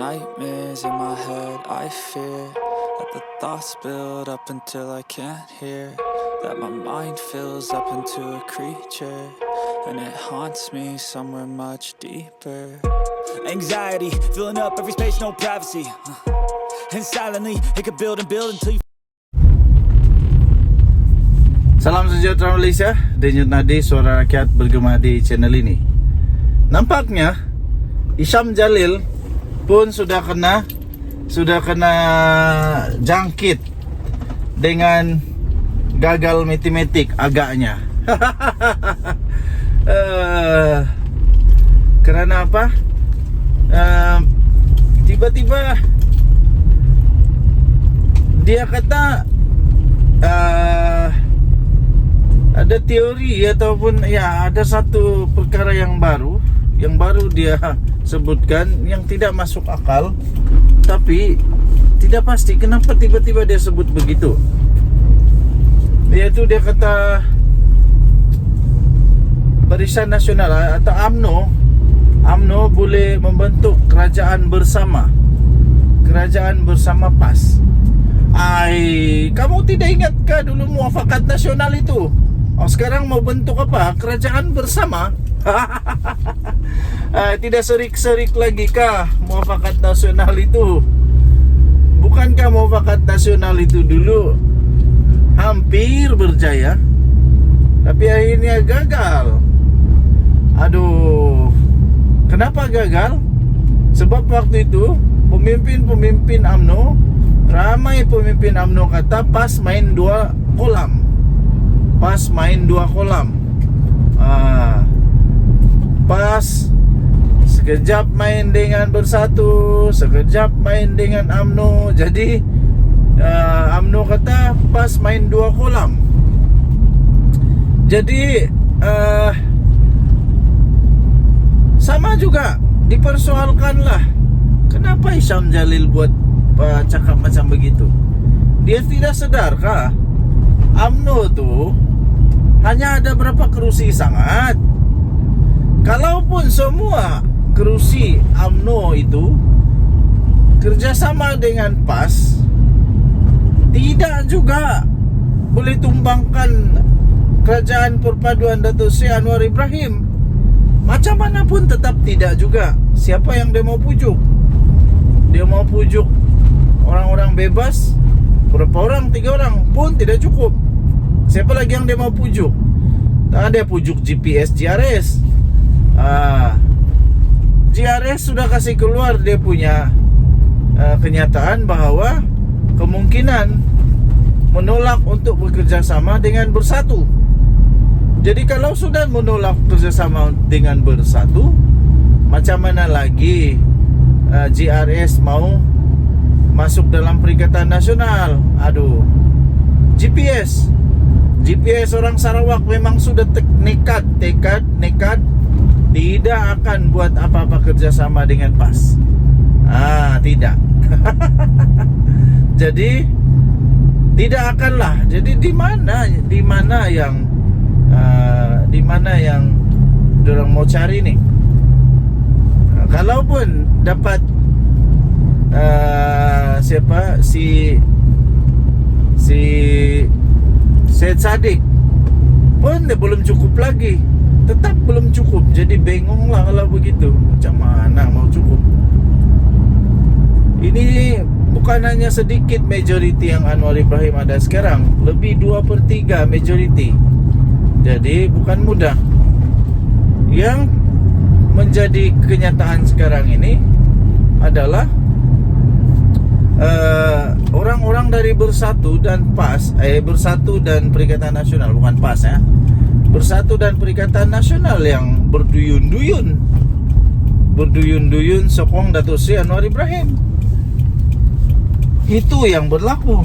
nightmares in my head, I fear that the thoughts build up until I can't hear, that my mind fills up into a creature, and it haunts me somewhere much deeper. Anxiety, filling up every space, no privacy, and silently, it could build and build until you... Salam sejahtera Malaysia, Denyut Nadi, suara rakyat bergema di channel ini. Nampaknya Isyam Jalil pun sudah kena jangkit dengan gagal matematik agaknya. Kerana apa? Tiba-tiba dia kata ada teori ataupun ya ada satu perkara yang baru dia sebutkan yang tidak masuk akal, tapi tidak pasti kenapa tiba-tiba dia sebut begitu. Yaitu dia kata Barisan Nasional atau UMNO boleh membentuk kerajaan bersama PAS. Kamu tidak ingatkah dulu Muafakat Nasional itu? Sekarang mau bentuk apa? Kerajaan bersama? Tidak serik-serik lagi kah Muafakat Nasional itu? Bukankah Muafakat Nasional itu dulu hampir berjaya, tapi akhirnya gagal? Aduh, kenapa gagal? Sebab waktu itu pemimpin UMNO, ramai pemimpin UMNO kata PAS main dua kolam. PAS sekejap main dengan Bersatu, sekejap main dengan UMNO. Jadi UMNO kata PAS main dua kolam. Jadi sama juga dipersoalkanlah, kenapa Isyam Jalil buat cakap macam begitu? Dia tidak sedarkah UMNO tu hanya ada berapa kerusi sangat? Kalaupun semua kerusi UMNO itu kerjasama dengan PAS, tidak juga boleh tumbangkan kerajaan perpaduan Datuk Seri Anwar Ibrahim. Macam mana pun tetap tidak juga. Siapa yang dia mau pujuk? Dia mau pujuk orang-orang bebas, berapa orang? 3 orang pun tidak cukup. Siapa lagi yang dia mau pujuk? Dia pujuk GPS GRS. GRS sudah kasih keluar dia punya kenyataan bahawa kemungkinan menolak untuk bekerjasama dengan Bersatu. Jadi kalau sudah menolak kerjasama dengan Bersatu, macam mana lagi GRS mau masuk dalam Perikatan Nasional? Aduh, GPS orang Sarawak memang sudah nekat tidak akan buat apa-apa kerjasama dengan PAS. Tidak. Jadi tidak akanlah. Jadi di mana yang dorang mau cari nih? Kalaupun dapat siapa si Syed Saddiq pun dia belum cukup lagi, tetap belum cukup. Jadi bingung lah kalau begitu, macam mana mau cukup? Ini bukan hanya sedikit majority yang Anwar Ibrahim ada sekarang, lebih 2/3 majority. Jadi bukan mudah. Yang menjadi kenyataan sekarang ini adalah orang-orang dari Bersatu dan PAS, Bersatu dan Perikatan Nasional, bukan PAS ya, Bersatu dan Perikatan Nasional yang berduyun-duyun sokong Datuk Seri Anwar Ibrahim. Itu yang berlaku.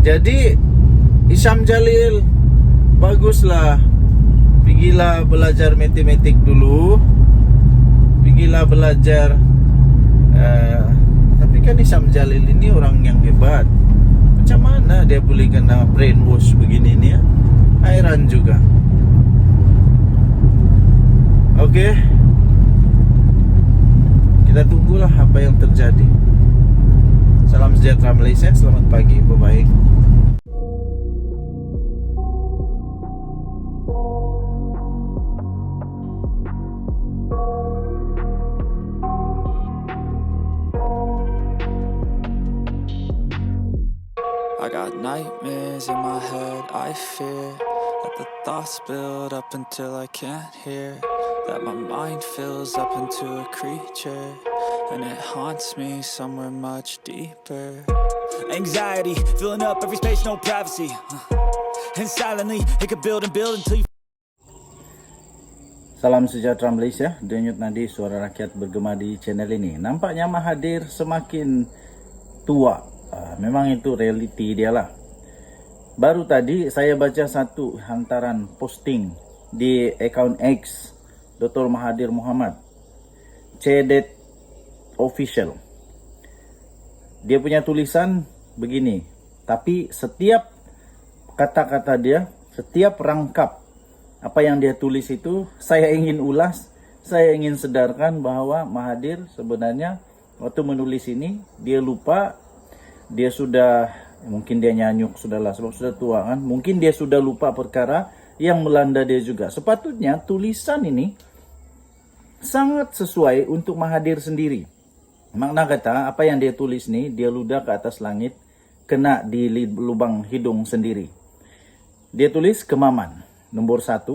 Jadi Isyam Jalil, baguslah, pergilah belajar matematik dulu, pergilah belajar. Tapi kan Isyam Jalil ini orang yang hebat. Macam mana dia boleh kena brainwash begini ni ya? Hairan juga. Oke, kita tunggulah apa yang terjadi. Salam sejahtera Malaysia, selamat pagi, bye-bye. I got nightmares in my head, I fear that the thoughts build up until I can't hear, that my mind fills up into a creature, and it haunts me somewhere much deeper. Anxiety, filling up every space, no privacy. And silently, it could build and build until you. Salam sejahtera Malaysia, denyut nadi suara rakyat bergema di channel ini. Nampaknya Mahathir semakin tua. Memang itu realiti dia lah. Baru tadi saya baca satu hantaran posting di akaun X Dr. Mahathir Mohamad, Cedet Official. Dia punya tulisan begini, tapi setiap kata-kata dia, setiap rangkap apa yang dia tulis itu saya ingin ulas, saya ingin sedarkan bahwa Mahathir sebenarnya waktu menulis ini dia lupa, dia sudah, mungkin dia nyanyuk sudahlah sebab sudah tua kan, mungkin dia sudah lupa perkara yang melanda dia juga. Sepatutnya tulisan ini sangat sesuai untuk Mahathir sendiri. Makna kata apa yang dia tulis ni, dia ludah ke atas langit, kena di lubang hidung sendiri. Dia tulis kemaman. Nombor 1,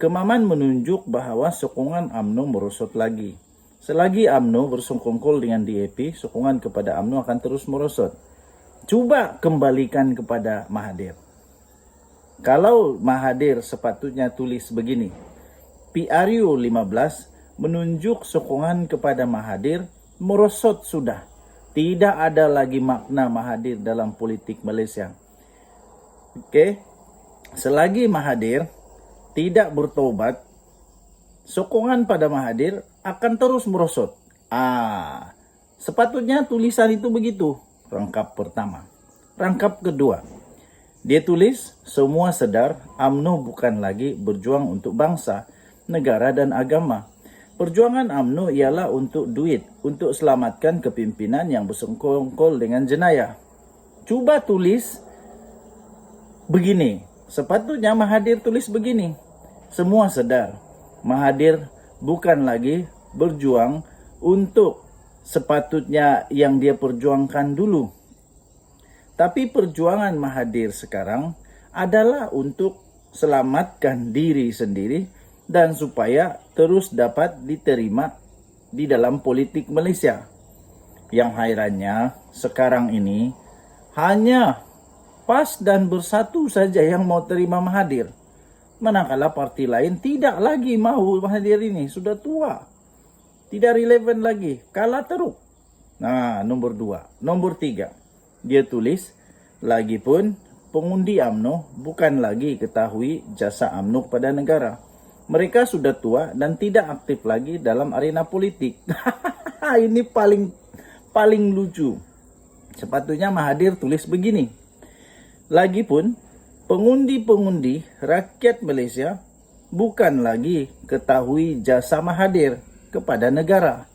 kemaman menunjuk bahawa sokongan UMNO merosot lagi. Selagi UMNO bersongkongkol dengan DAP, sokongan kepada UMNO akan terus merosot. Cuba kembalikan kepada Mahathir. Kalau Mahathir sepatutnya tulis begini, PRU 15 menunjuk sokongan kepada Mahathir merosot sudah. Tidak ada lagi makna Mahathir dalam politik Malaysia. Okey. Selagi Mahathir tidak bertobat, sokongan pada Mahathir akan terus merosot. Sepatutnya tulisan itu begitu. Rangkap pertama. Rangkap kedua. Dia tulis, semua sedar UMNO bukan lagi berjuang untuk bangsa, negara dan agama. Perjuangan UMNO ialah untuk duit, untuk selamatkan kepimpinan yang bersengkongkol dengan jenayah. Cuba tulis begini. Sepatutnya Mahathir tulis begini. Semua sedar Mahathir bukan lagi berjuang untuk sepatutnya yang dia perjuangkan dulu. Tapi perjuangan Mahathir sekarang adalah untuk selamatkan diri sendiri dan supaya terus dapat diterima di dalam politik Malaysia. Yang hairannya sekarang ini hanya PAS dan Bersatu saja yang mau terima Mahathir. Manakala parti lain tidak lagi mau Mahathir ini, sudah tua. Tidak relevan lagi, kalah teruk. Nombor 2. Nombor 3. Dia tulis, lagipun pengundi UMNO bukan lagi ketahui jasa UMNO kepada negara. Mereka sudah tua dan tidak aktif lagi dalam arena politik. Ini paling lucu. Sepatutnya Mahathir tulis begini. Lagipun pengundi-pengundi rakyat Malaysia bukan lagi ketahui jasa Mahathir kepada negara.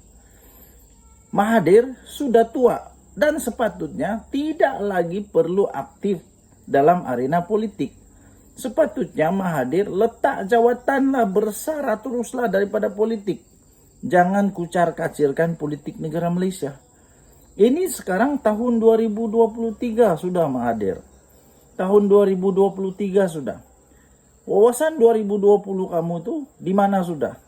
Mahathir sudah tua dan sepatutnya tidak lagi perlu aktif dalam arena politik. Sepatutnya Mahathir letak jawatanlah, bersara teruslah daripada politik. Jangan kucar-kacirkan politik negara Malaysia. Ini sekarang tahun 2023 sudah Mahathir. Tahun 2023 sudah. Wawasan 2020 kamu tuh di mana sudah?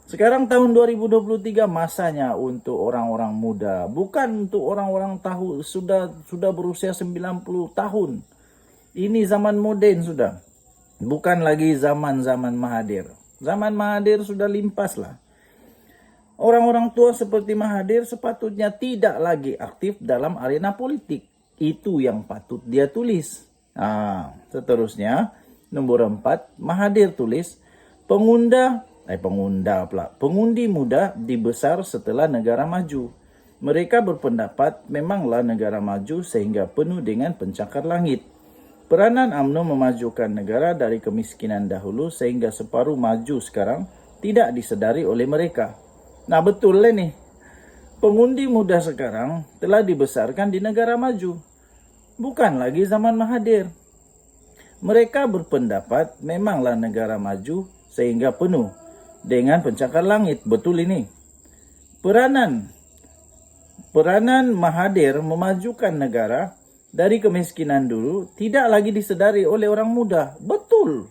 Sekarang tahun 2023 masanya untuk orang-orang muda, bukan untuk orang-orang tahu sudah berusia 90 tahun. Ini zaman moden sudah. Bukan lagi zaman-zaman Mahathir. Zaman Mahathir sudah limpas lah. Orang-orang tua seperti Mahathir sepatutnya tidak lagi aktif dalam arena politik. Itu yang patut dia tulis. Seterusnya, nomor 4, Mahathir tulis, pengundi muda dibesar setelah negara maju. Mereka berpendapat memanglah negara maju sehingga penuh dengan pencakar langit. Peranan UMNO memajukan negara dari kemiskinan dahulu sehingga separuh maju sekarang tidak disedari oleh mereka. Nah betul lah nih, pengundi muda sekarang telah dibesarkan di negara maju, bukan lagi zaman Mahathir. Mereka berpendapat memanglah negara maju sehingga penuh dengan pencakar langit. Betul ini. Peranan Mahathir memajukan negara dari kemiskinan dulu tidak lagi disedari oleh orang muda. Betul.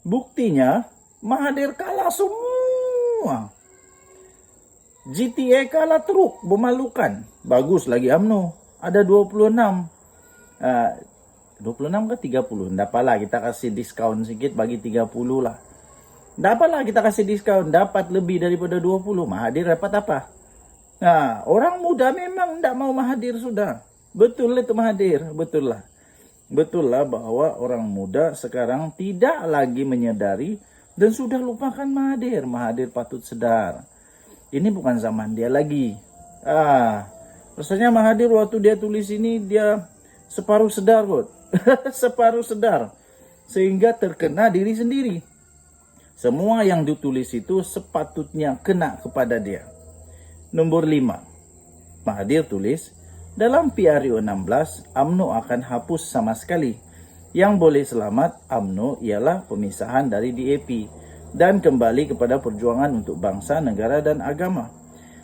Buktinya Mahathir kalah semua. GTA kalah teruk, memalukan. Bagus lagi UMNO, ada 26. 26 ke 30. Tidak apalah kita kasih diskon sedikit bagi 30 lah. Tidak apalah kita kasih diskon, dapat lebih daripada 20. Mahathir dapat apa? Nah, orang muda memang tidak mau Mahathir sudah. Betul itu Mahathir, betul lah. Betul lah bahwa orang muda sekarang tidak lagi menyadari dan sudah lupakan Mahathir. Mahathir patut sedar. Ini bukan zaman dia lagi. Rasanya Mahathir waktu dia tulis ini dia separuh sedar kok. Separuh sedar. Sehingga terkena diri sendiri. Semua yang ditulis itu sepatutnya kena kepada dia. Nomor 5. Mahathir tulis, dalam PRU 16, UMNO akan hapus sama sekali. Yang boleh selamat UMNO ialah pemisahan dari DAP dan kembali kepada perjuangan untuk bangsa, negara dan agama.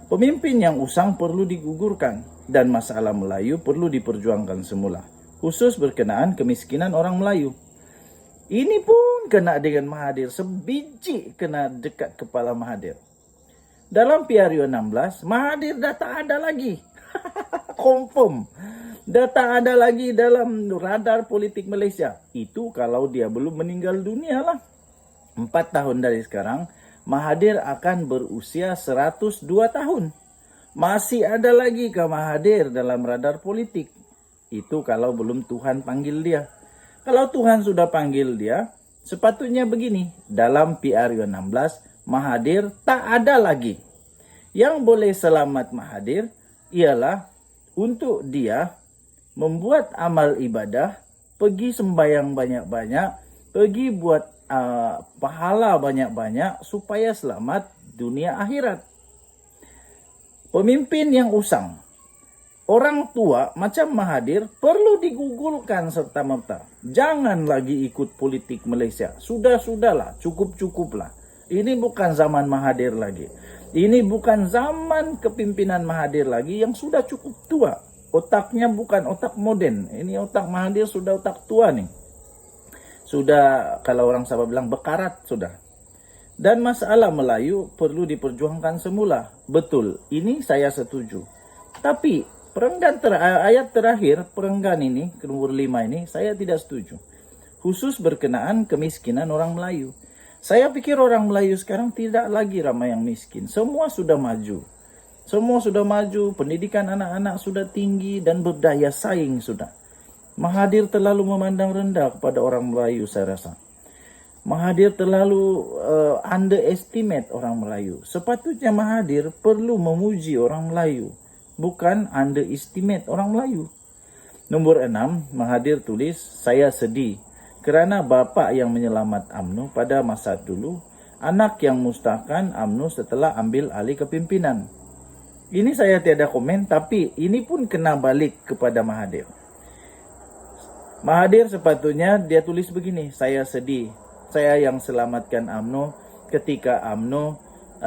Pemimpin yang usang perlu digugurkan dan masalah Melayu perlu diperjuangkan semula, khusus berkenaan kemiskinan orang Melayu. Ini pun kena dengan Mahathir, sebiji kena dekat kepala Mahathir. Dalam PRU 16, Mahathir dah tak ada lagi. Confirm. Dah tak ada lagi dalam radar politik Malaysia. Itu kalau dia belum meninggal dunia lah. 4 tahun dari sekarang, Mahathir akan berusia 102 tahun. Masih ada lagi ke Mahathir dalam radar politik. Itu kalau belum Tuhan panggil dia. Kalau Tuhan sudah panggil dia, sepatutnya begini. Dalam PRU 16, Mahathir tak ada lagi. Yang boleh selamat Mahathir ialah untuk dia membuat amal ibadah, pergi sembahyang banyak-banyak, pergi buat pahala banyak-banyak supaya selamat dunia akhirat. Pemimpin yang usang, orang tua macam Mahathir perlu digugurkan serta-merta. Jangan lagi ikut politik Malaysia. Sudahlah, cukup-cukuplah. Ini bukan zaman Mahathir lagi. Ini bukan zaman kepimpinan Mahathir lagi yang sudah cukup tua. Otaknya bukan otak moden. Ini otak Mahathir sudah otak tua nih. Sudah, kalau orang Sabah bilang bekarat sudah. Dan masalah Melayu perlu diperjuangkan semula. Betul, ini saya setuju. Tapi ayat terakhir perenggan ini, nomor 5 ini, saya tidak setuju. Khusus berkenaan kemiskinan orang Melayu. Saya pikir orang Melayu sekarang tidak lagi ramai yang miskin. Semua sudah maju. Semua sudah maju, pendidikan anak-anak sudah tinggi dan berdaya saing sudah. Mahathir terlalu memandang rendah kepada orang Melayu, saya rasa. Mahathir terlalu underestimate orang Melayu. Sepatutnya Mahathir perlu memuji orang Melayu, bukan underestimate orang Melayu. Nomor 6, Mahathir tulis, saya sedih kerana bapa yang menyelamat UMNO pada masa dulu, anak yang mustahkan UMNO setelah ambil alih kepimpinan. Ini saya tiada komen, tapi ini pun kena balik kepada Mahathir. Mahathir sepatutnya dia tulis begini, saya sedih. Saya yang selamatkan UMNO ketika UMNO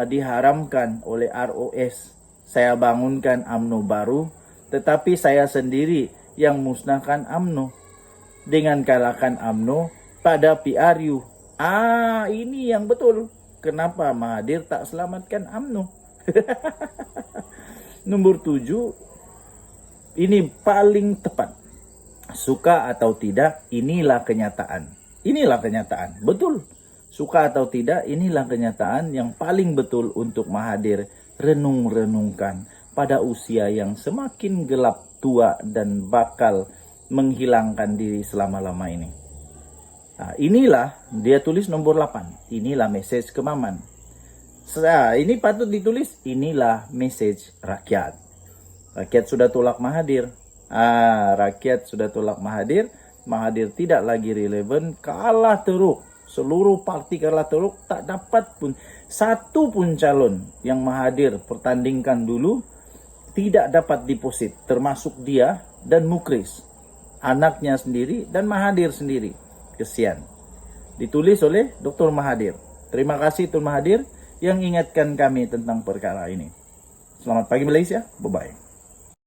diharamkan oleh ROS. Saya bangunkan UMNO baru, tetapi saya sendiri yang musnahkan UMNO dengan kalahkan UMNO pada PRU. Ini yang betul. Kenapa Mahathir tak selamatkan UMNO? Nomor 7, ini paling tepat. Suka atau tidak, inilah kenyataan. Inilah kenyataan. Betul. Suka atau tidak, inilah kenyataan yang paling betul untuk Mahathir renung-renungkan pada usia yang semakin gelap tua dan bakal menghilangkan diri selama-lama ini. Nah, inilah dia tulis nomor 8. Inilah message ke Maman. Ini patut ditulis, inilah message rakyat. Rakyat sudah tolak Mahathir. Rakyat sudah tolak Mahathir. Mahathir tidak lagi relevan, kalah teruk seluruh parti Kalatorok tak dapat pun satu pun calon yang Mahathir pertandingkan dulu tidak dapat deposit, termasuk dia dan Mukris, anaknya sendiri dan Mahathir sendiri. Kesian. Ditulis oleh Dr. Mahathir. Terima kasih Tun Mahathir yang ingatkan kami tentang perkara ini. Selamat pagi Malaysia. Bye-bye.